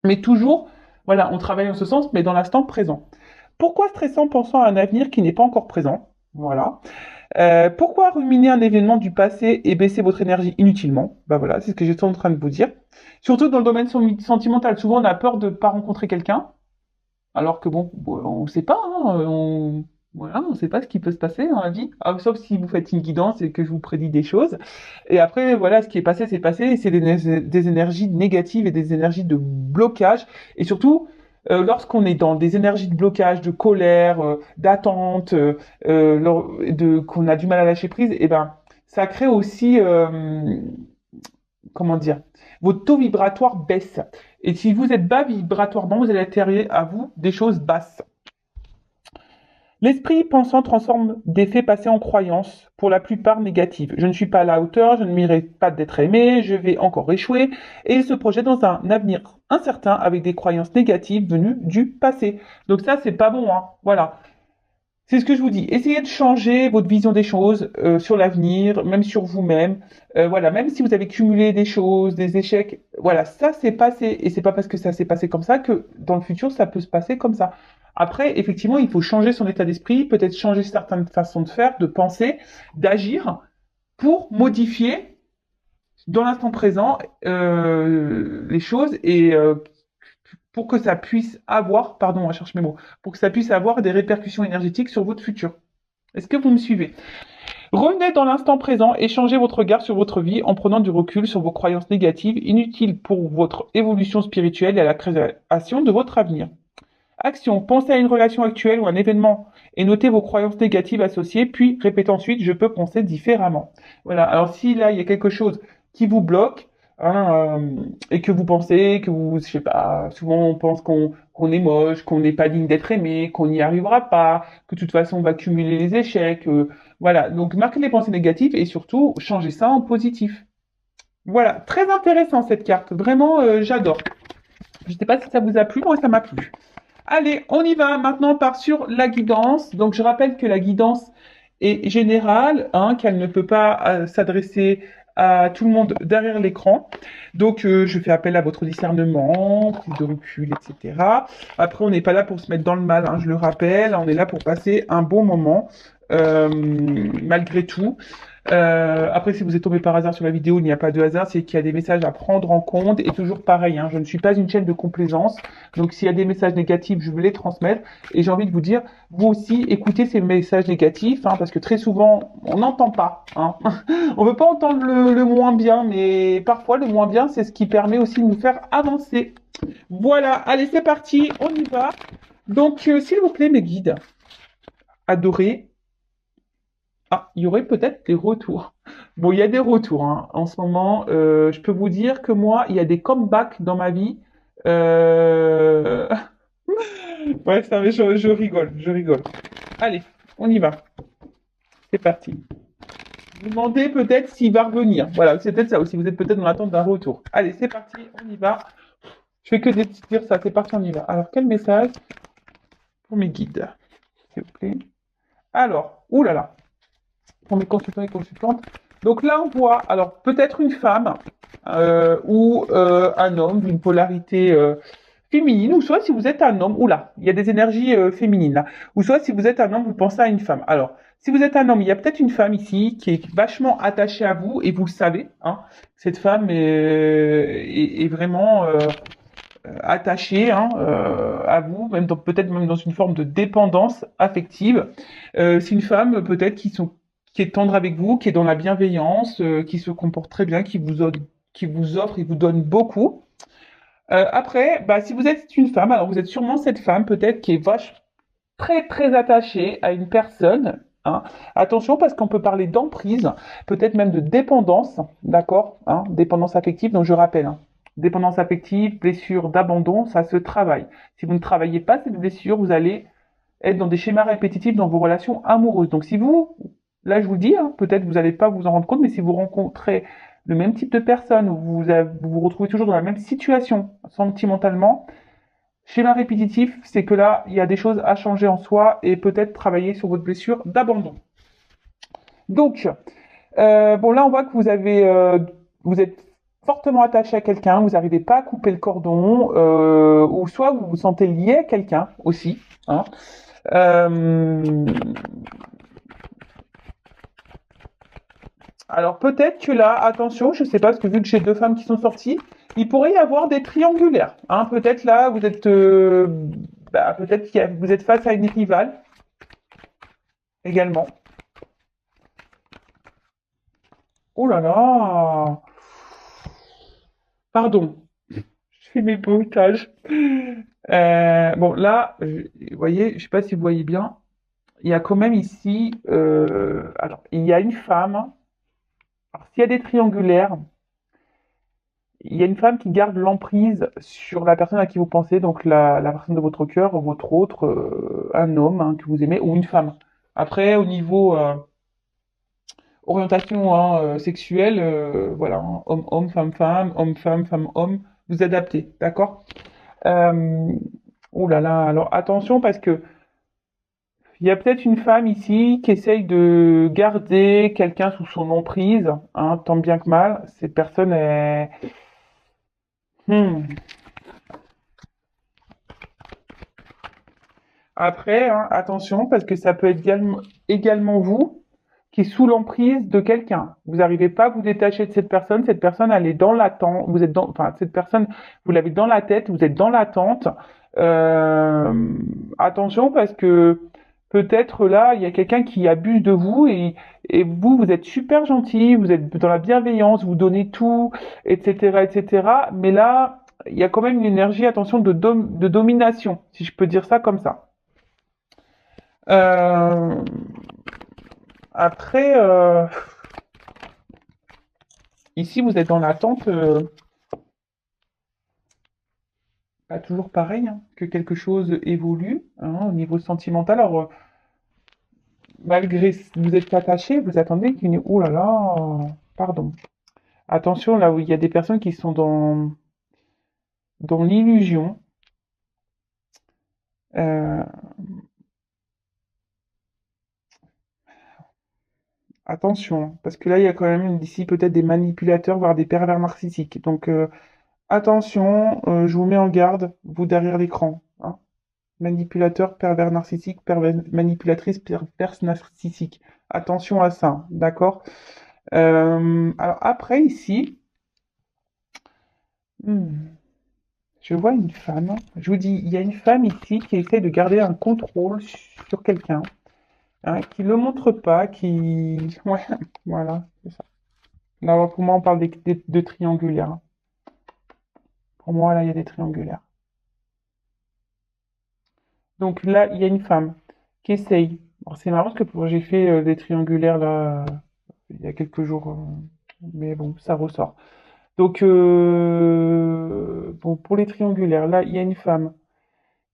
Mais toujours, voilà, on travaille en ce sens, mais dans l'instant présent. Pourquoi stresser en pensant à un avenir qui n'est pas encore présent? Voilà. Pourquoi ruminer un événement du passé et baisser votre énergie inutilement? Bah voilà, c'est ce que j'étais en train de vous dire. Surtout dans le domaine sentimental, souvent on a peur de ne pas rencontrer quelqu'un, alors que bon, on ne sait pas, hein, voilà, on ne sait pas ce qui peut se passer dans la vie, sauf si vous faites une guidance et que je vous prédis des choses. Et après, voilà, ce qui est passé, c'est passé, et c'est des énergies négatives et des énergies de blocage. Et surtout, lorsqu'on est dans des énergies de blocage, de colère, d'attente, qu'on a du mal à lâcher prise, et ben, ça crée aussi, comment dire, votre taux vibratoire baisse. Et si vous êtes bas vibratoirement, vous allez attirer à vous des choses basses. L'esprit pensant transforme des faits passés en croyances, pour la plupart négatives. Je ne suis pas à la hauteur, je ne mérite pas d'être aimé, je vais encore échouer, et il se projette dans un avenir incertain avec des croyances négatives venues du passé. Donc ça, c'est pas bon, hein. Voilà. C'est ce que je vous dis. Essayez de changer votre vision des choses sur l'avenir, même sur vous-même. Voilà, même si vous avez cumulé des choses, des échecs, voilà, ça s'est passé. Et c'est pas parce que ça s'est passé comme ça que dans le futur, ça peut se passer comme ça. Après, effectivement, il faut changer son état d'esprit, peut-être changer certaines façons de faire, de penser, d'agir pour modifier dans l'instant présent les choses et pour que ça puisse avoir, pardon, je cherche mes mots, pour que ça puisse avoir des répercussions énergétiques sur votre futur. Est-ce que vous me suivez? Revenez dans l'instant présent et changez votre regard sur votre vie en prenant du recul sur vos croyances négatives inutiles pour votre évolution spirituelle et à la création de votre avenir. Action. Pensez à une relation actuelle ou un événement et notez vos croyances négatives associées, puis répétez ensuite je peux penser différemment. Voilà. Alors si là il y a quelque chose qui vous bloque, hein, et que vous pensez que vous, je sais pas, souvent on pense qu'on est moche, qu'on n'est pas digne d'être aimé, qu'on n'y arrivera pas, que de toute façon on va cumuler les échecs. Voilà. Donc marquez les pensées négatives et surtout changez ça en positif. Voilà. Très intéressant cette carte. Vraiment, j'adore. Je ne sais pas si ça vous a plu, moi ça m'a plu. Allez, on y va. Maintenant, on part sur la guidance. Donc, je rappelle que la guidance est générale, hein, qu'elle ne peut pas s'adresser à tout le monde derrière l'écran. Donc, je fais appel à votre discernement, prise de recul, etc. Après, on n'est pas là pour se mettre dans le mal, hein, je le rappelle. On est là pour passer un bon moment, malgré tout. Après, si vous êtes tombé par hasard sur la vidéo, il n'y a pas de hasard, c'est qu'il y a des messages à prendre en compte. Et toujours pareil, hein, je ne suis pas une chaîne de complaisance. Donc, s'il y a des messages négatifs, je veux les transmettre. Et j'ai envie de vous dire, vous aussi, écoutez ces messages négatifs, hein, parce que très souvent, on n'entend pas. Hein. On ne veut pas entendre le moins bien, mais parfois, le moins bien, c'est ce qui permet aussi de nous faire avancer. Voilà, allez, c'est parti, on y va. Donc, s'il vous plaît, mes guides, adorés, ah, il y aurait peut-être des retours. Bon, il y a des retours, hein. En ce moment. Je peux vous dire que moi, il y a des comebacks dans ma vie. Euh... Ouais, ça, mais je rigole, je rigole. Allez, on y va. C'est parti. Vous demandez peut-être s'il va revenir. Voilà, c'est peut-être ça aussi. Vous êtes peut-être dans l'attente d'un retour. Allez, c'est parti, on y va. Je fais que dire ça. C'est parti, on y va. Alors, quel message pour mes guides, s'il vous plaît? Alors, oulala, pour mes consultants et consultantes. Donc là, on voit, alors peut-être une femme ou un homme d'une polarité féminine, ou soit si vous êtes un homme, oula, il y a des énergies féminines là, ou soit si vous êtes un homme, vous pensez à une femme. Alors, si vous êtes un homme, il y a peut-être une femme ici qui est vachement attachée à vous et vous le savez, hein, cette femme est vraiment attachée, hein, à vous, même peut-être même dans une forme de dépendance affective. C'est une femme peut-être qui est tendre avec vous, qui est dans la bienveillance, qui se comporte très bien, qui vous offre et vous donne beaucoup. Après, bah, si vous êtes une femme, alors vous êtes sûrement cette femme peut-être qui est très très attachée à une personne. Hein. Attention parce qu'on peut parler d'emprise, peut-être même de dépendance, d'accord, hein, dépendance affective. Donc je rappelle, hein, dépendance affective, blessure d'abandon, ça se travaille. Si vous ne travaillez pas cette blessure, vous allez être dans des schémas répétitifs dans vos relations amoureuses. Donc si vous, là je vous le dis, hein, peut-être vous n'allez pas vous en rendre compte, mais si vous rencontrez le même type de personne, vous vous retrouvez toujours dans la même situation sentimentalement, schéma répétitif, c'est que là, il y a des choses à changer en soi et peut-être travailler sur votre blessure d'abandon. Donc, bon là on voit que vous êtes fortement attaché à quelqu'un, vous n'arrivez pas à couper le cordon, ou soit vous vous sentez lié à quelqu'un aussi, hein. Euh, alors peut-être que là, attention, je sais pas, parce que vu que j'ai deux femmes qui sont sorties, il pourrait y avoir des triangulaires, hein. Peut-être là, vous êtes, peut-être vous êtes face à une rivale également. Oh là là, pardon, je fais mes bruitages. Bon là, vous voyez, je sais pas si vous voyez bien, il y a quand même ici, alors il y a une femme. Alors s'il y a des triangulaires, il y a une femme qui garde l'emprise sur la personne à qui vous pensez, donc la personne de votre cœur, votre autre, un homme, hein, que vous aimez, ou une femme. Après, au niveau orientation, hein, sexuelle, voilà, hein, homme-homme, femme-femme, homme-femme, femme-homme, vous adaptez, d'accord? euh, Oh là là, alors attention parce que il y a peut-être une femme ici qui essaye de garder quelqu'un sous son emprise, hein, tant bien que mal. Cette personne est... Hmm. Après, hein, attention, parce que ça peut être également vous qui est sous l'emprise de quelqu'un. Vous n'arrivez pas à vous détacher de cette personne, elle est dans l'attente, vous êtes dans, enfin, cette personne, vous l'avez dans la tête, vous êtes dans l'attente. Euh, Attention, parce que peut-être là, il y a quelqu'un qui abuse de vous et vous, vous êtes super gentil, vous êtes dans la bienveillance, vous donnez tout, etc., etc. Mais là, il y a quand même une énergie, attention, de domination, si je peux dire ça comme ça. Euh, Après, ici, vous êtes dans l'attente, pas toujours pareil, hein, que quelque chose évolue, hein, au niveau sentimental. Alors, malgré vous êtes attaché, vous attendez qu'une... Ouh là là, pardon. Attention, là où il y a des personnes qui sont dans l'illusion. Euh, Attention, hein, parce que là, il y a quand même d'ici peut-être des manipulateurs, voire des pervers narcissiques. Donc, attention, je vous mets en garde, vous derrière l'écran, hein. Manipulateur, pervers narcissique, manipulatrice, perverse narcissique. Attention à ça, d'accord? Alors après, ici, hmm, je vois une femme. Je vous dis, il y a une femme ici qui essaie de garder un contrôle sur quelqu'un, hein, qui ne le montre pas, qui... Ouais, voilà, c'est ça. Là, pour moi, on parle de triangulaires, hein. Pour moi, là, il y a des triangulaires. Donc là, il y a une femme qui essaye. Bon, c'est marrant parce que j'ai fait des triangulaires là il y a quelques jours, mais bon, ça ressort. Donc, bon, pour les triangulaires, là, il y a une femme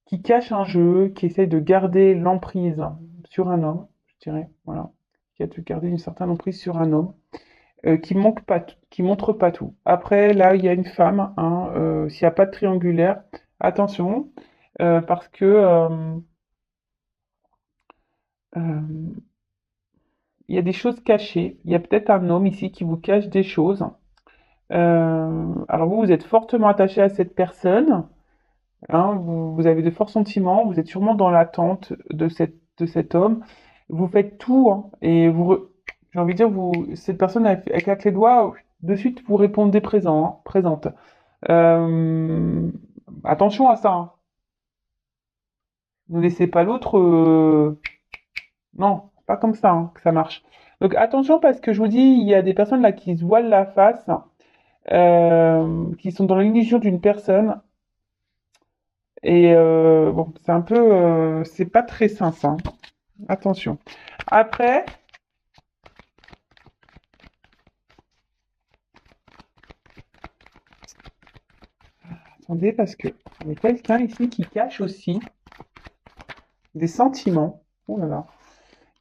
qui cache un jeu, qui essaie de garder l'emprise sur un homme, je dirais, voilà, qui a de garder une certaine emprise sur un homme, qui manque pas, qui montre pas tout. Après, là, il y a une femme, hein, s'il n'y a pas de triangulaire, attention, parce que euh, il y a des choses cachées. Il y a peut-être un homme ici qui vous cache des choses. Alors vous, vous êtes fortement attaché à cette personne, hein, vous avez de forts sentiments, vous êtes sûrement dans l'attente de cet homme. Vous faites tout, hein, et j'ai envie de dire, cette personne, elle claque les doigts, de suite, vous répondez présent, hein, présente. Euh, Attention à ça, hein. Ne laissez pas l'autre. Non, c'est pas comme ça, hein, que ça marche. Donc attention parce que je vous dis, il y a des personnes là qui se voilent la face, qui sont dans l'illusion d'une personne. Et bon, c'est un peu, c'est pas très sain ça, hein. Attention. Après, attendez parce que il y a quelqu'un ici qui cache aussi des sentiments. Oh là là.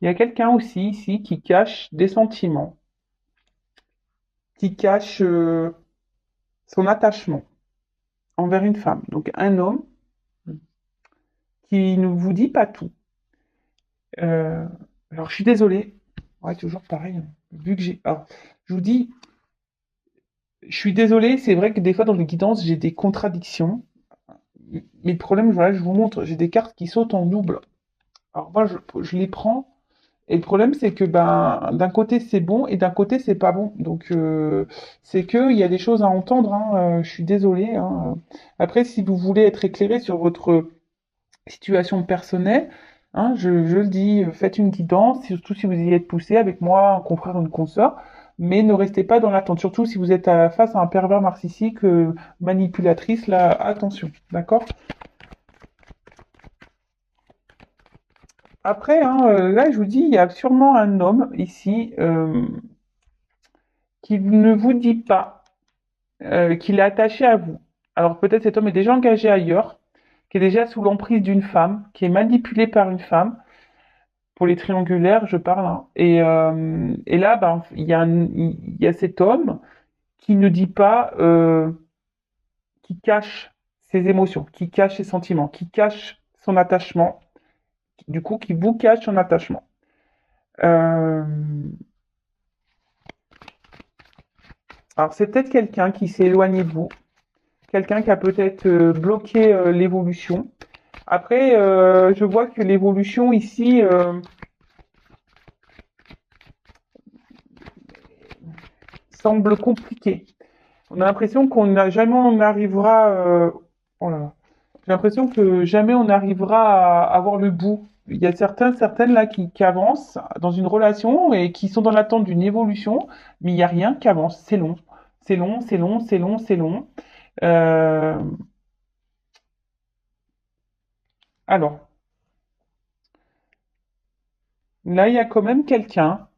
Il y a quelqu'un aussi ici qui cache des sentiments, qui cache son attachement envers une femme. Donc un homme qui ne vous dit pas tout. Euh, alors je suis désolée. Ouais, toujours pareil, hein. Vu que j'ai, alors, je vous dis, Je suis désolée, c'est vrai que des fois dans les guidances, j'ai des contradictions. Mais le problème, voilà, je vous montre, j'ai des cartes qui sautent en double. Alors moi, je les prends. Et le problème, c'est que ben, d'un côté, c'est bon et d'un côté, c'est pas bon. Donc, c'est que il y a des choses à entendre, hein, je suis désolée, hein. Après, si vous voulez être éclairé sur votre situation personnelle, hein, je le dis, faites une guidance, surtout si vous y êtes poussé avec moi, un confrère ou une consoeur, mais ne restez pas dans l'attente, surtout si vous êtes face à un pervers narcissique, manipulatrice, là, attention, d'accord? Après, hein, là, je vous dis, il y a sûrement un homme ici qui ne vous dit pas qu'il est attaché à vous. Alors peut-être cet homme est déjà engagé ailleurs, qui est déjà sous l'emprise d'une femme, qui est manipulé par une femme. Pour les triangulaires, je parle, hein. Et là, ben, il y a cet homme qui ne dit pas, qui cache ses émotions, qui cache ses sentiments, qui cache son attachement, du coup, qui vous cache son attachement. Euh, alors c'est peut-être quelqu'un qui s'est éloigné de vous, quelqu'un qui a peut-être bloqué l'évolution. Après, je vois que l'évolution ici semble compliquée. On a l'impression qu'on n'a jamais on arrivera. Oh là là. J'ai l'impression que jamais on arrivera à avoir le bout. Il y a certaines là qui avancent dans une relation et qui sont dans l'attente d'une évolution, mais il n'y a rien qui avance. C'est long, c'est long, c'est long, c'est long, c'est long. Euh, alors, là, il y a quand même quelqu'un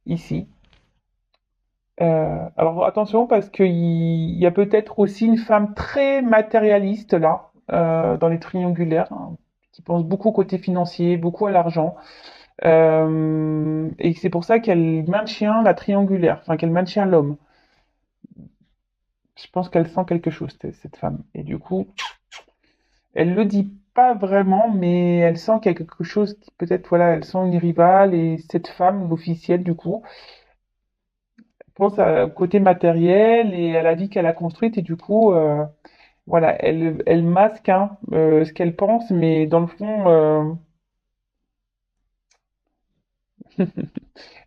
ici. Alors attention parce qu'il y a peut-être aussi une femme très matérialiste là, dans les triangulaires, hein, qui pense beaucoup au côté financier, beaucoup à l'argent. Et c'est pour ça qu'elle maintient la triangulaire, enfin qu'elle maintient l'homme. Je pense qu'elle sent quelque chose, cette femme. Et du coup, elle le dit pas vraiment, mais elle sent qu'il y a quelque chose qui peut-être, voilà, elle sent une rivale et cette femme, l'officielle du coup, pense au côté matériel et à la vie qu'elle a construite et du coup, voilà, elle masque hein, ce qu'elle pense, mais dans le fond,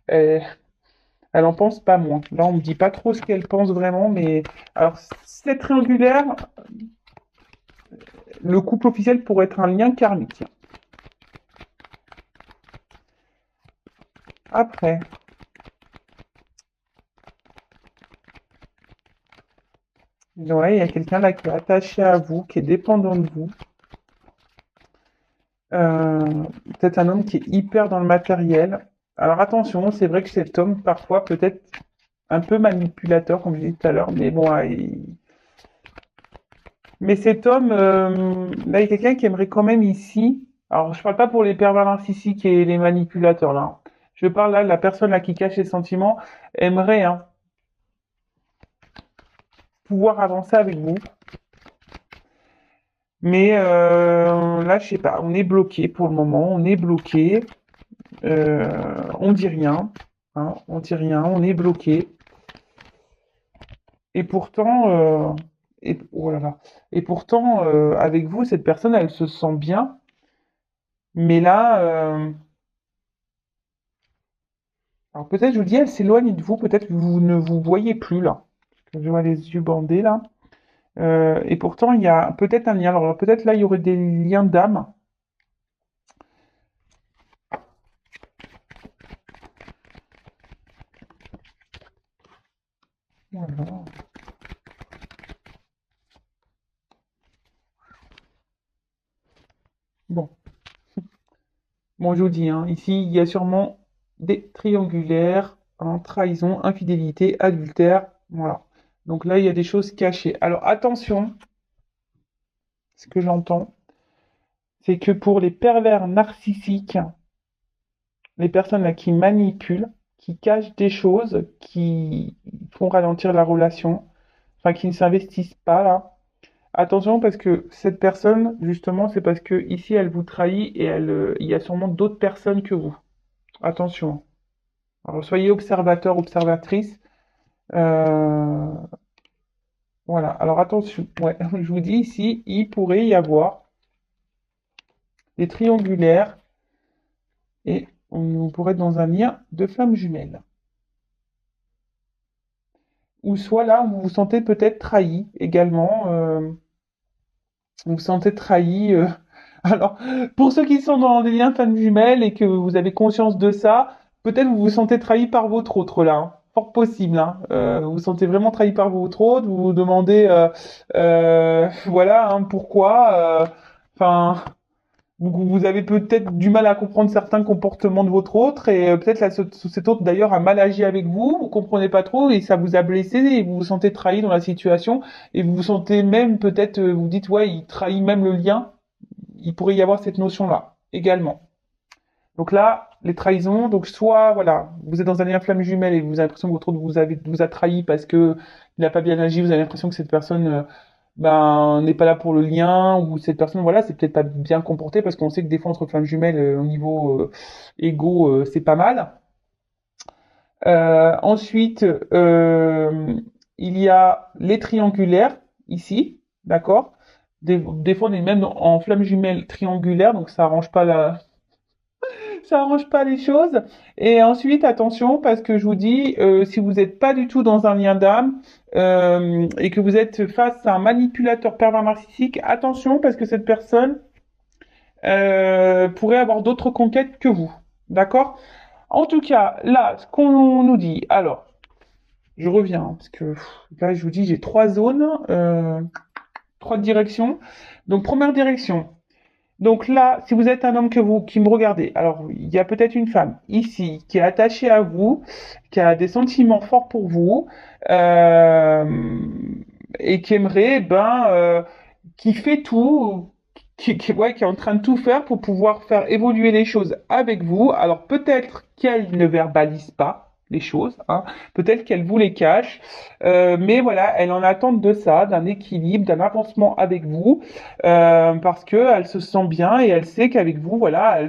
elle, elle en pense pas moins. Là, on me dit pas trop ce qu'elle pense vraiment, mais alors c'est triangulaire. Le couple officiel pourrait être un lien karmique. Après, ouais, il y a quelqu'un là qui est attaché à vous, qui est dépendant de vous. Euh, peut-être un homme qui est hyper dans le matériel. Alors attention, c'est vrai que cet homme, parfois, peut-être un peu manipulateur, comme je disais tout à l'heure, mais bon, mais cet homme, là, il y a quelqu'un qui aimerait quand même ici. Alors, je parle pas pour les pervers narcissiques et les manipulateurs, là, hein. Je parle là de la personne là qui cache ses sentiments, aimerait hein, pouvoir avancer avec vous. Mais là, je sais pas, on est bloqué pour le moment, on est bloqué, on dit rien, hein, on dit rien, on est bloqué. Et pourtant, oh là là, et pourtant, avec vous, cette personne, elle se sent bien, mais là, alors peut-être, je vous dis, elle s'éloigne de vous, peut-être que vous ne vous voyez plus là. Je vois les yeux bandés là. Et pourtant, il y a peut-être un lien. Alors peut-être là, il y aurait des liens d'âme. Voilà. Bon, bon, je vous dis, hein, ici, il y a sûrement des triangulaires, hein, trahison, infidélité, adultère. Voilà. Donc là, il y a des choses cachées. Alors attention, ce que j'entends, c'est que pour les pervers narcissiques, les personnes là qui manipulent, qui cachent des choses, qui font ralentir la relation, enfin qui ne s'investissent pas là. Attention parce que cette personne, justement, c'est parce que ici elle vous trahit et il y a sûrement d'autres personnes que vous. Attention. Alors soyez observateur, observatrice. Euh, voilà, alors attention, ouais, je vous dis ici, il pourrait y avoir des triangulaires et on pourrait être dans un lien de flammes jumelles. Ou soit là, vous vous sentez peut-être trahi également. Vous vous sentez trahi. Alors, pour ceux qui sont dans des liens de flammes jumelles et que vous avez conscience de ça, peut-être vous vous sentez trahi par votre autre là, hein. Fort possible, hein. Vous vous sentez vraiment trahi par votre autre, vous vous demandez, voilà, hein, pourquoi. Enfin, vous avez peut-être du mal à comprendre certains comportements de votre autre et peut-être cet autre d'ailleurs a mal agi avec vous, vous comprenez pas trop et ça vous a blessé et vous vous sentez trahi dans la situation et vous vous sentez même peut-être, vous dites ouais, il trahit même le lien. Il pourrait y avoir cette notion-là également. Donc là, les trahisons, donc soit voilà, vous êtes dans un lien flamme jumelle et vous avez l'impression que votre autre vous a trahi parce que il n'a pas bien agi, vous avez l'impression que cette personne ben n'est pas là pour le lien ou cette personne voilà, c'est peut-être pas bien comportée parce qu'on sait que des fois entre flammes jumelles au niveau égo, c'est pas mal. Ensuite, il y a les triangulaires ici, d'accord? Des fois on est même en flamme jumelle triangulaire, donc ça arrange pas les choses. Et ensuite, attention, parce que je vous dis, si vous n'êtes pas du tout dans un lien d'âme et que vous êtes face à un manipulateur pervers narcissique, attention, parce que cette personne pourrait avoir d'autres conquêtes que vous. D'accord? En tout cas, là, ce qu'on nous dit, alors, je reviens, hein, parce que là, je vous dis, j'ai trois zones, trois directions. Donc, première direction. Donc là, si vous êtes un homme qui me regardez, alors il y a peut-être une femme ici qui est attachée à vous, qui a des sentiments forts pour vous, euh, et qui aimerait, qui fait tout, ouais, qui est en train de tout faire pour pouvoir faire évoluer les choses avec vous. Alors peut-être qu'elle ne verbalise pas les choses, hein, peut-être qu'elle vous les cache, mais voilà, elle en attend de ça, d'un équilibre, d'un avancement avec vous, parce que elle se sent bien et elle sait qu'avec vous, voilà,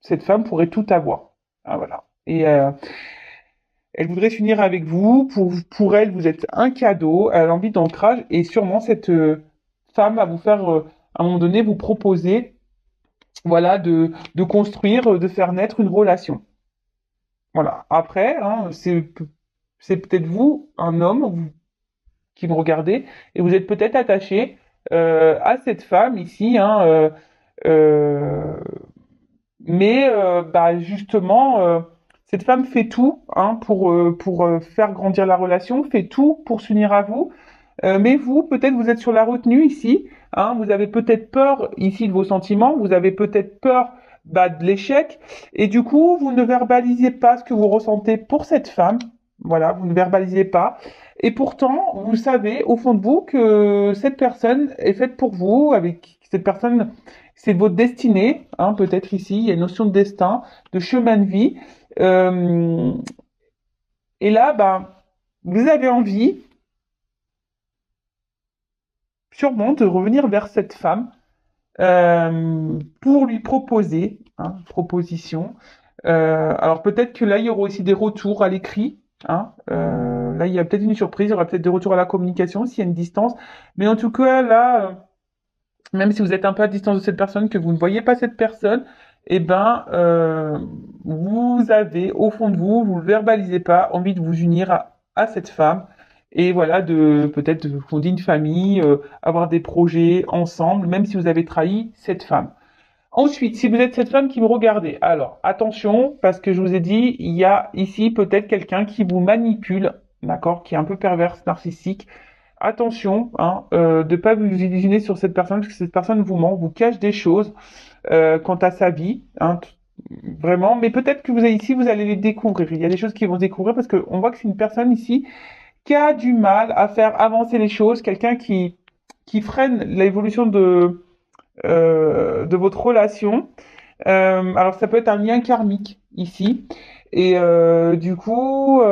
cette femme pourrait tout avoir. Ah, voilà. Et elle voudrait s'unir avec vous. Pour elle, vous êtes un cadeau. Elle a envie d'ancrage. Et sûrement, cette femme va vous faire, à un moment donné, vous proposer, voilà, de construire, de faire naître une relation. Voilà. Après, hein, c'est peut-être vous, un homme, qui me regardez, et vous êtes peut-être attaché à cette femme ici, hein, euh, mais bah, justement, cette femme fait tout hein, pour faire grandir la relation, fait tout pour s'unir à vous. Mais vous, peut-être, vous êtes sur la retenue ici. Hein, vous avez peut-être peur ici de vos sentiments. Vous avez peut-être peur bah, de l'échec. Et du coup, vous ne verbalisez pas ce que vous ressentez pour cette femme. Voilà, vous ne verbalisez pas. Et pourtant, vous savez au fond de vous que cette personne est faite pour vous, avec cette personne, c'est votre destinée, hein, peut-être ici, il y a une notion de destin, de chemin de vie. Euh, et là, bah, vous avez envie, sûrement, de revenir vers cette femme pour lui proposer, hein, proposition. Alors peut-être que là, il y aura aussi des retours à l'écrit. Hein, là, il y a peut-être une surprise, il y aura peut-être des retours à la communication s'il y a une distance. Mais en tout cas, là, même si vous êtes un peu à distance de cette personne, que vous ne voyez pas cette personne, eh ben, vous avez au fond de vous, vous ne le verbalisez pas, envie de vous unir à cette femme. Et voilà, de peut-être de fonder une famille, avoir des projets ensemble, même si vous avez trahi cette femme. Ensuite, si vous êtes cette femme qui me regardez, alors attention, parce que je vous ai dit, il y a ici peut-être quelqu'un qui vous manipule, d'accord, qui est un peu perverse, narcissique. Attention, hein, de pas vous illusionner sur cette personne, parce que cette personne vous ment, vous cache des choses quant à sa vie, hein, vraiment. Mais peut-être que vous avez ici, vous allez les découvrir. Il y a des choses qui vont se découvrir parce qu'on voit que c'est une personne ici qui a du mal à faire avancer les choses, quelqu'un qui freine l'évolution de votre relation. Alors ça peut être un lien karmique ici. Et du coup,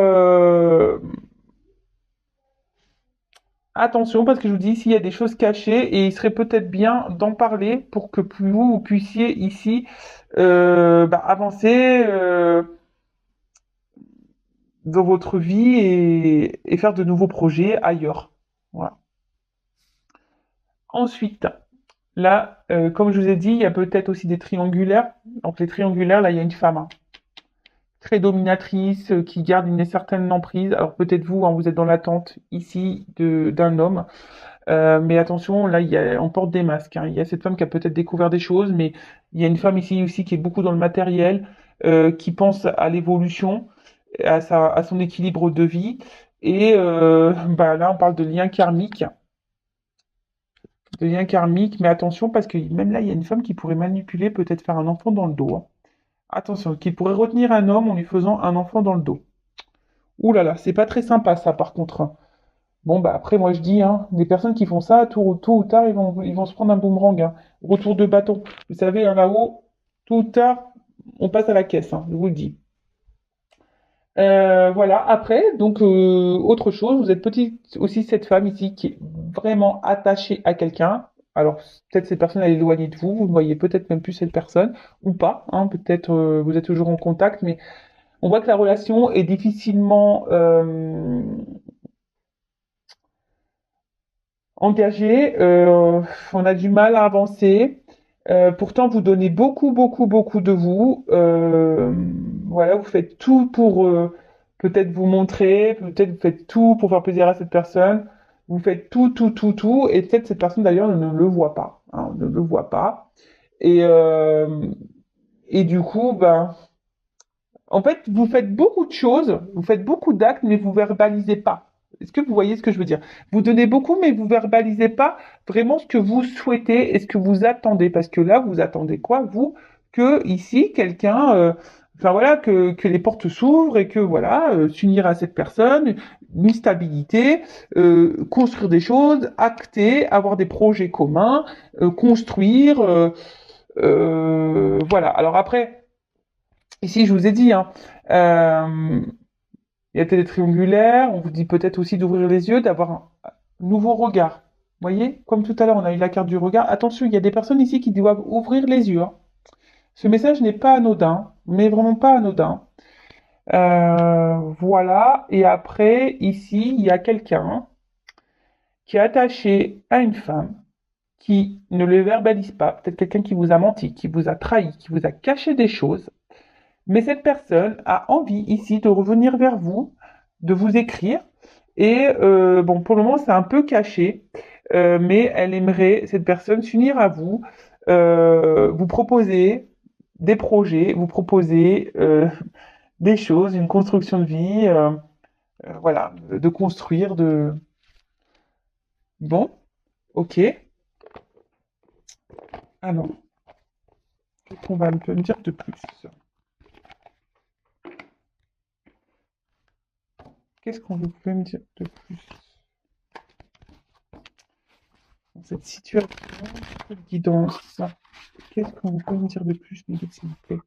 attention parce que je vous dis, s'il y a des choses cachées et il serait peut-être bien d'en parler pour que vous puissiez ici avancer dans votre vie et faire de nouveaux projets ailleurs. Voilà. Ensuite, là, comme je vous ai dit, il y a peut-être aussi des triangulaires. Donc les triangulaires, là, il y a une femme, hein, très dominatrice, qui garde une certaine emprise. Alors peut-être vous, hein, vous êtes dans l'attente ici d'un homme. Mais attention, là, on porte des masques, hein. Il y a cette femme qui a peut-être découvert des choses, mais il y a une femme ici aussi qui est beaucoup dans le matériel, qui pense à l'évolution, à son équilibre de vie. Et bah, là, on parle de lien karmique, mais attention parce que même là, il y a une femme qui pourrait manipuler, peut-être faire un enfant dans le dos, hein. Attention, qui pourrait retenir un homme en lui faisant un enfant dans le dos. Ouh là là, c'est pas très sympa ça, par contre, hein. Bon, bah après, moi je dis, hein, des personnes qui font ça, tôt ou tard, ils vont se prendre un boomerang, hein. Retour de bâton. Vous savez, hein, là-haut, tôt ou tard, on passe à la caisse, hein, je vous le dis. Voilà, après, donc, autre chose, vous êtes aussi cette femme ici qui est vraiment attachée à quelqu'un. Alors, peut-être cette personne elle est éloignée de vous, vous ne voyez peut-être même plus cette personne, ou pas, hein, peut-être vous êtes toujours en contact, mais on voit que la relation est difficilement engagé, on a du mal à avancer. Pourtant, vous donnez beaucoup, beaucoup, beaucoup de vous. Voilà, vous faites tout pour peut-être vous montrer, peut-être vous faites tout pour faire plaisir à cette personne. Vous faites tout, tout, tout, tout, et peut-être cette personne d'ailleurs ne le voit pas, hein, ne le voit pas. Et, euh, et du coup, ben, en fait, vous faites beaucoup de choses, vous faites beaucoup d'actes, mais vous verbalisez pas. Est-ce que vous voyez ce que je veux dire? Vous donnez beaucoup, mais vous verbalisez pas vraiment ce que vous souhaitez et ce que vous attendez. Parce que là, vous attendez quoi, vous? Que ici, quelqu'un, enfin voilà, que les portes s'ouvrent et que voilà, s'unir à cette personne, une stabilité, construire des choses, acter, avoir des projets communs, construire, voilà. Alors après. Ici, je vous ai dit, hein, euh, il y a télé triangulaire, on vous dit peut-être aussi d'ouvrir les yeux, d'avoir un nouveau regard. Vous voyez, comme tout à l'heure, on a eu la carte du regard. Attention, il y a des personnes ici qui doivent ouvrir les yeux, hein. Ce message n'est pas anodin, mais vraiment pas anodin. Voilà, et après, ici, il y a quelqu'un qui est attaché à une femme qui ne le verbalise pas, peut-être quelqu'un qui vous a menti, qui vous a trahi, qui vous a caché des choses. Mais cette personne a envie ici de revenir vers vous, de vous écrire. Et bon, pour le moment, c'est un peu caché, mais elle aimerait, cette personne, s'unir à vous, vous proposer des projets, vous proposer des choses, une construction de vie, voilà, de construire, de... Bon, ok. Alors, qu'est-ce qu'on va me dire de plus? Qu'est-ce qu'on vous pouvez me dire de plus dans cette situation? Quelle guidance? Qu'est-ce qu'on peut me dire de plus, mes s'il vous plaît?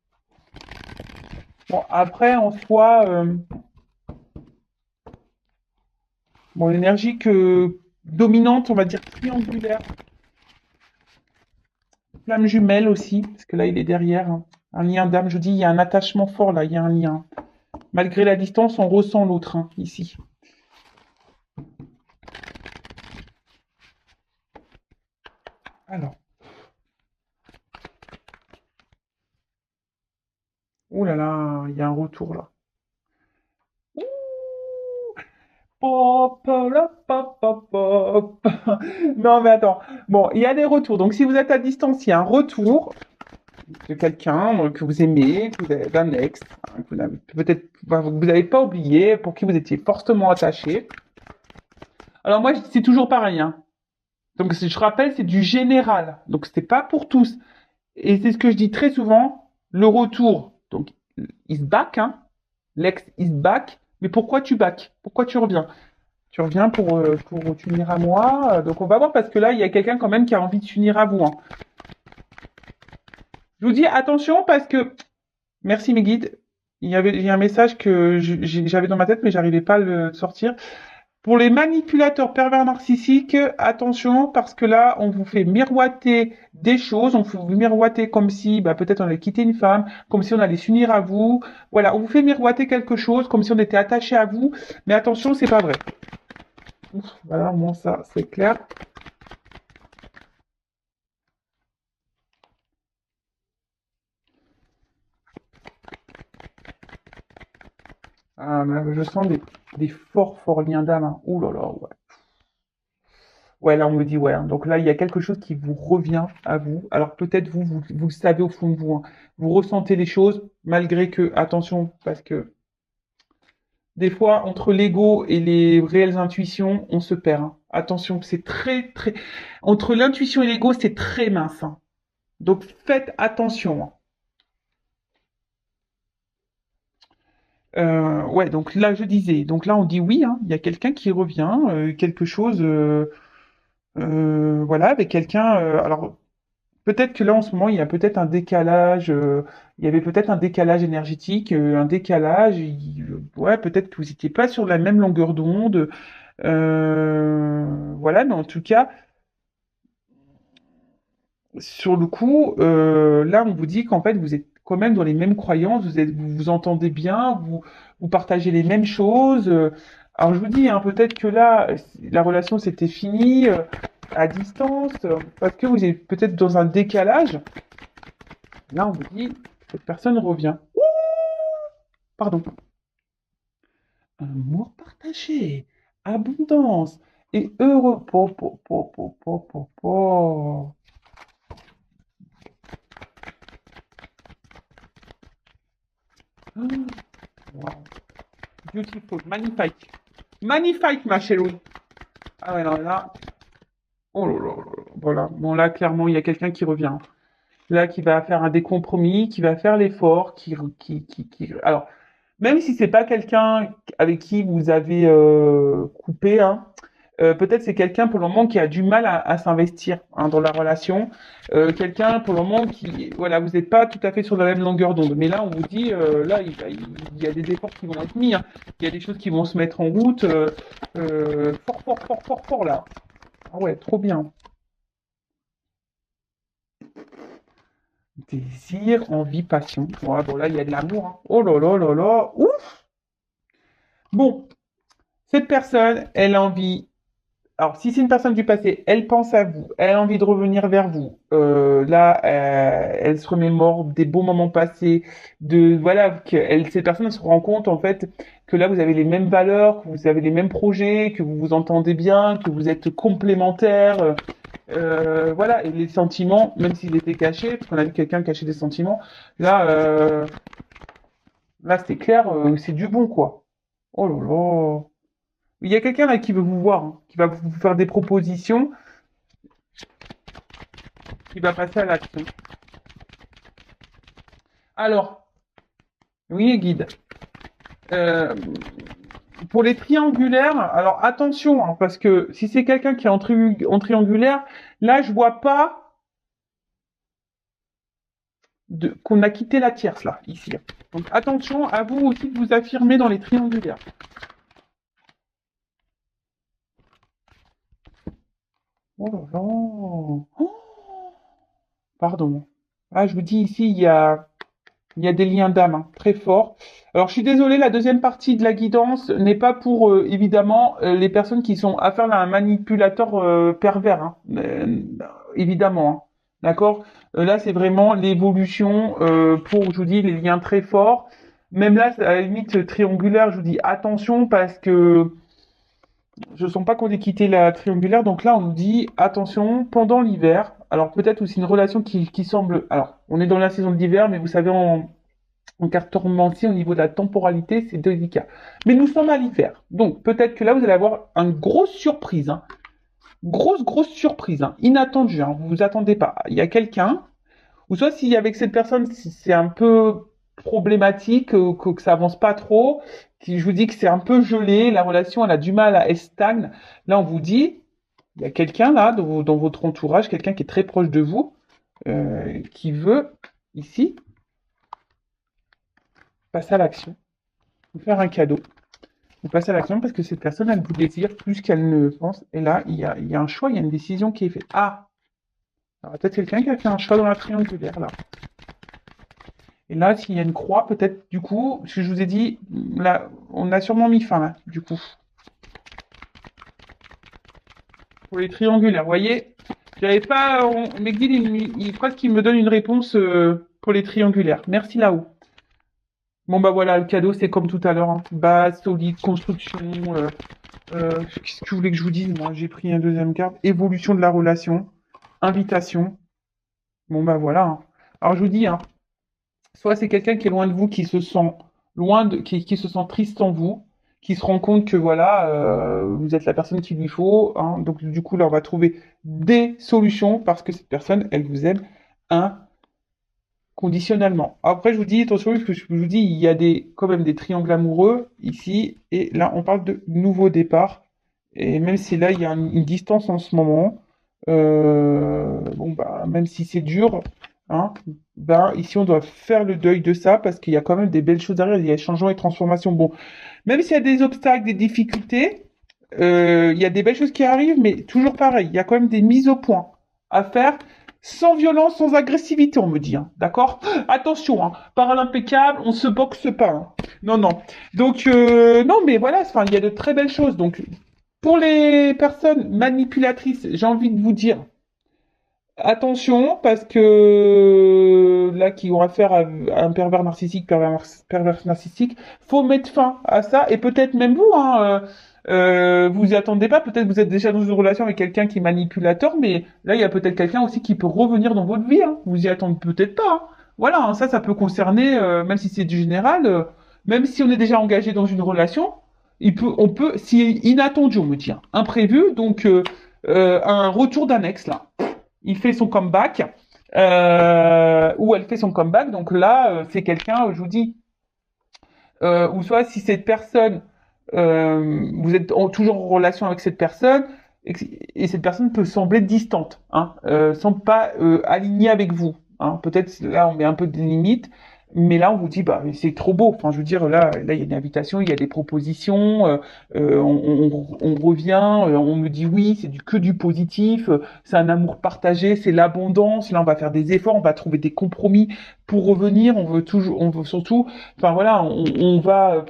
Bon, après, en soi, bon, l'énergie dominante, on va dire triangulaire, flamme jumelle aussi, parce que là, il est derrière, hein. Un lien d'âme, je dis, il y a un attachement fort là, il y a un lien. Malgré la distance, on ressent l'autre, hein, ici. Alors, oh là là, il y a un retour là. Pop, pop, pop, pop, pop. Non, mais attends. Bon, il y a des retours. Donc, si vous êtes à distance, il y a un retour de quelqu'un que vous aimez, d'un ex, hein, que vous n'avez peut-être enfin, vous n'avez pas oublié, pour qui vous étiez fortement attaché. Alors moi, c'est toujours pareil, hein. Donc je rappelle, c'est du général. Donc c'était pas pour tous. Et c'est ce que je dis très souvent, le retour. Donc is back, hein. L'ex is back. Mais pourquoi tu back? Pourquoi tu reviens? Tu reviens pour t'unir à moi. Donc on va voir parce que là, il y a quelqu'un quand même qui a envie de s'unir à vous, hein. Je vous dis attention parce que merci mes guides. Il y a un message que j'avais dans ma tête, mais j'arrivais pas à le sortir. Pour les manipulateurs pervers narcissiques, attention parce que là, on vous fait miroiter des choses, on vous miroiter comme si bah, peut-être on allait quitter une femme, comme si on allait s'unir à vous. Voilà, on vous fait miroiter quelque chose comme si on était attaché à vous, mais attention, c'est pas vrai. Ouf, voilà, bon, ça, c'est clair. Ah, mais je sens des forts, forts liens d'âme. Hein. Ouh là là, ouais. Ouais, là, on me dit, ouais. Hein. Donc là, il y a quelque chose qui vous revient à vous. Alors peut-être vous le savez au fond de vous. Hein. Vous ressentez les choses, malgré que, attention, parce que des fois, entre l'ego et les réelles intuitions, on se perd. Hein. Attention, c'est très, très... Entre l'intuition et l'ego, c'est très mince. Hein. Donc faites attention. Hein. Ouais, donc là, je disais, donc là, on dit oui, hein, il y a quelqu'un qui revient, quelque chose, voilà, avec quelqu'un. Alors, peut-être que là, en ce moment, il y a peut-être un décalage, il y avait peut-être un décalage énergétique, un décalage, ouais, peut-être que vous n'étiez pas sur la même longueur d'onde, voilà, mais en tout cas, sur le coup, là, on vous dit qu'en fait, vous êtes quand même dans les mêmes croyances, vous vous entendez bien, vous partagez les mêmes choses. Alors, je vous dis, hein, peut-être que là, la relation s'était finie à distance, parce que vous êtes peut-être dans un décalage. Là, on vous dit, cette personne revient. Pardon. Amour partagé, abondance et heureux. Wow. Beautiful, magnifique. Magnifique, ma chérie. Ah ouais, non, là, oh là là là là. Voilà. Bon, là, clairement, il y a quelqu'un qui revient. Là, qui va faire un des compromis, qui va faire l'effort, Alors, même si c'est pas quelqu'un avec qui vous avez coupé, hein, peut-être c'est quelqu'un pour le moment qui a du mal à s'investir hein, dans la relation. Quelqu'un pour le moment qui, voilà, vous n'êtes pas tout à fait sur la même longueur d'onde. Mais là, on vous dit, là, il y a des efforts qui vont être mis. Hein. Il y a des choses qui vont se mettre en route. Fort, fort, fort, fort, fort là. Ah ouais, trop bien. Désir, envie, passion. Ouais, bon, là, il y a de l'amour. Hein. Oh là là là là. Ouf! Bon, cette personne, elle a envie. Alors, si c'est une personne du passé, elle pense à vous, elle a envie de revenir vers vous. Là, elle se remémore des beaux moments passés, de voilà, cette personne elle se rend compte en fait que là vous avez les mêmes valeurs, que vous avez les mêmes projets, que vous vous entendez bien, que vous êtes complémentaires. Voilà, et les sentiments, même s'ils étaient cachés, parce qu'on a vu quelqu'un cacher des sentiments, là, là c'est clair, c'est du bon quoi. Oh là là. Il y a quelqu'un là qui veut vous voir, hein, qui va vous faire des propositions, qui va passer à l'action. Alors, oui, guide. Euh, pour les triangulaires, alors attention, hein, parce que si c'est quelqu'un qui est en triangulaire, là, je vois pas qu'on a quitté la tierce, là, ici. Donc attention à vous aussi de vous affirmer dans les triangulaires. Oh là là. Oh, pardon. Ah, je vous dis ici, il y a des liens d'âme hein, très forts. Alors, je suis désolée, la deuxième partie de la guidance n'est pas pour, évidemment, les personnes qui sont affaires à un manipulateur pervers, hein, évidemment. Hein, d'accord. Là, c'est vraiment l'évolution pour, je vous dis, les liens très forts. Même là, à la limite triangulaire, je vous dis attention parce que je sens pas qu'on ait quitté la triangulaire. Donc là, on nous dit attention pendant l'hiver. Alors peut-être aussi une relation qui semble. Alors, on est dans la saison de l'hiver, mais vous savez, en cartomancie, au niveau de la temporalité, c'est délicat. Mais nous sommes à l'hiver. Donc, peut-être que là, vous allez avoir une grosse surprise. Hein. Grosse, grosse surprise. Hein. Inattendue. Hein. Vous vous attendez pas. Il y a quelqu'un, ou soit si avec cette personne, si c'est un peu problématique, que ça avance pas trop, si je vous dis que c'est un peu gelé, la relation, elle a du mal à, elle stagne. Là, on vous dit, il y a quelqu'un là, dans votre entourage, quelqu'un qui est très proche de vous, qui veut, ici, passer à l'action, vous faire un cadeau. Vous passez à l'action parce que cette personne, elle vous désire plus qu'elle ne pense. Et là, il y a un choix, il y a une décision qui est faite. Ah! Alors, peut-être quelqu'un qui a fait un choix dans la triangulaire, là. Et là, s'il y a une croix, peut-être, du coup, ce que je vous ai dit, là, on a sûrement mis fin, là, du coup. Pour les triangulaires, vous voyez? J'avais pas... mes guides, presque, ils me donnent une réponse pour les triangulaires. Merci, là-haut. Bon, bah voilà, le cadeau, c'est comme tout à l'heure. Hein. Base, solide, construction... qu'est-ce que vous voulez que je vous dise? Moi, j'ai pris un deuxième carte. Évolution de la relation. Invitation. Bon, bah voilà. Hein. Alors, je vous dis, hein, soit c'est quelqu'un qui est loin de vous, qui se sent qui se sent triste en vous, qui se rend compte que voilà, vous êtes la personne qu'il lui faut. Hein. Donc, du coup, là, on va trouver des solutions parce que cette personne, elle vous aime inconditionnellement. Après, je vous dis, attention, parce que je vous dis, il y a quand même des triangles amoureux ici. Et là, on parle de nouveau départ. Et même si là, il y a une distance en ce moment, bon, bah, même si c'est dur, hein, bah, ici, on doit faire le deuil de ça parce qu'il y a quand même des belles choses derrière. Il y a changement et transformation. Bon, même s'il y a des obstacles, des difficultés, il y a des belles choses qui arrivent, mais toujours pareil, il y a quand même des mises au point à faire. Sans violence, sans agressivité, on me dit. Hein, d'accord? Attention, hein, parole impeccable, on se boxe pas. Hein. Non, non. Donc, non, mais voilà, enfin, il y a de très belles choses. Donc, pour les personnes manipulatrices, j'ai envie de vous dire attention parce que là, qui ont affaire à un pervers narcissique, pervers narcissique, faut mettre fin à ça et peut-être même vous, hein, vous y attendez pas. Peut-être vous êtes déjà dans une relation avec quelqu'un qui est manipulateur, mais là, il y a peut-être quelqu'un aussi qui peut revenir dans votre vie. Hein. Vous y attendez peut-être pas. Hein. Voilà, hein, ça peut concerner, même si c'est du général, même si on est déjà engagé dans une relation, on peut, si inattendu, on me dit, hein, imprévu, donc un retour d'un ex là. Il fait son comeback, ou elle fait son comeback, donc là, c'est quelqu'un, je vous dis, ou soit si cette personne, vous êtes toujours en relation avec cette personne, et cette personne peut sembler distante, hein, semble pas alignée avec vous. Hein. Peut-être là, on met un peu des limites, mais là, on vous dit, bah, c'est trop beau. Enfin, je veux dire, là, il y a une invitation, il y a des propositions, on revient, on me dit oui, c'est que du positif, c'est un amour partagé, c'est l'abondance. Là, on va faire des efforts, on va trouver des compromis pour revenir. On veut surtout, enfin voilà, on va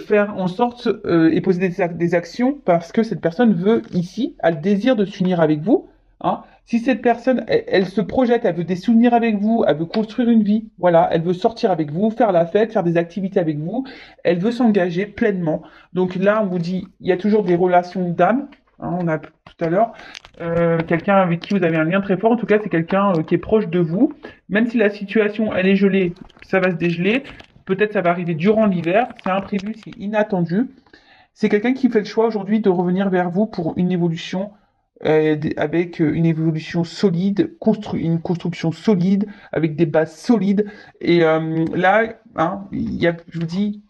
faire en sorte et poser des actions parce que cette personne veut ici, a le désir de s'unir avec vous. Hein. Si cette personne, elle se projette, elle veut des souvenirs avec vous, elle veut construire une vie, voilà, elle veut sortir avec vous, faire la fête, faire des activités avec vous, elle veut s'engager pleinement. Donc là, on vous dit, il y a toujours des relations d'âme. Hein, on a tout à l'heure quelqu'un avec qui vous avez un lien très fort. En tout cas, c'est quelqu'un qui est proche de vous. Même si la situation elle est gelée, ça va se dégeler. Peut-être ça va arriver durant l'hiver. C'est imprévu, c'est inattendu. C'est quelqu'un qui fait le choix aujourd'hui de revenir vers vous pour une évolution avec une évolution solide, une construction solide, avec des bases solides. Et là, hein, je vous dis,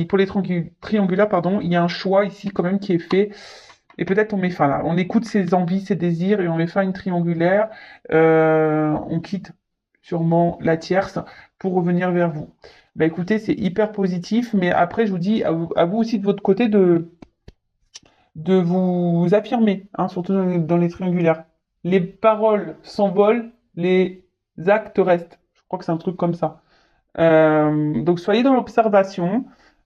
pour les triangulaires, pardon, il y a un choix ici quand même qui est fait. Et peut-être on met fin là. On écoute ses envies, ses désirs et on met fin à une triangulaire. On quitte sûrement la tierce pour revenir vers vous. Bah écoutez, c'est hyper positif, mais après je vous dis à vous aussi de votre côté de vous affirmer, hein, surtout dans les triangulaires. Les paroles s'envolent, les actes restent. Je crois que c'est un truc comme ça. Donc soyez dans l'observation.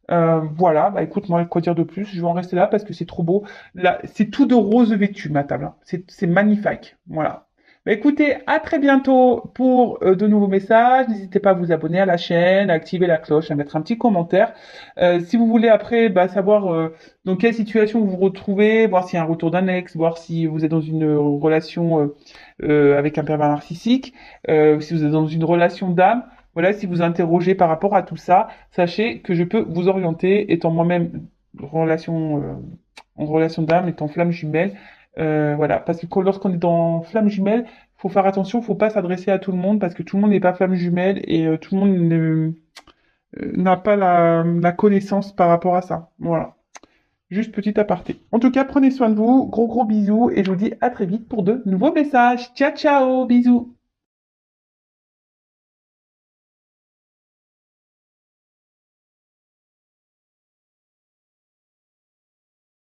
Voilà, bah écoute, moi, quoi dire de plus? Je vais en rester là parce que c'est trop beau. Là, c'est tout de rose vêtu, ma table. Hein. C'est magnifique. Voilà. Bah écoutez, à très bientôt pour de nouveaux messages. N'hésitez pas à vous abonner à la chaîne, à activer la cloche, à mettre un petit commentaire. Si vous voulez après bah, savoir dans quelle situation vous vous retrouvez, voir s'il y a un retour d'un ex, voir si vous êtes dans une relation avec un pervers narcissique, si vous êtes dans une relation d'âme, voilà, si vous interrogez par rapport à tout ça, sachez que je peux vous orienter, étant moi-même en relation d'âme, étant flamme jumelle. Voilà, parce que lorsqu'on est dans flamme jumelle, faut faire attention, faut pas s'adresser à tout le monde parce que tout le monde n'est pas flamme jumelle et tout le monde n'a pas la connaissance par rapport à ça. Voilà. Juste petit aparté. En tout cas, prenez soin de vous, gros bisous et je vous dis à très vite pour de nouveaux messages. Ciao ciao, bisous.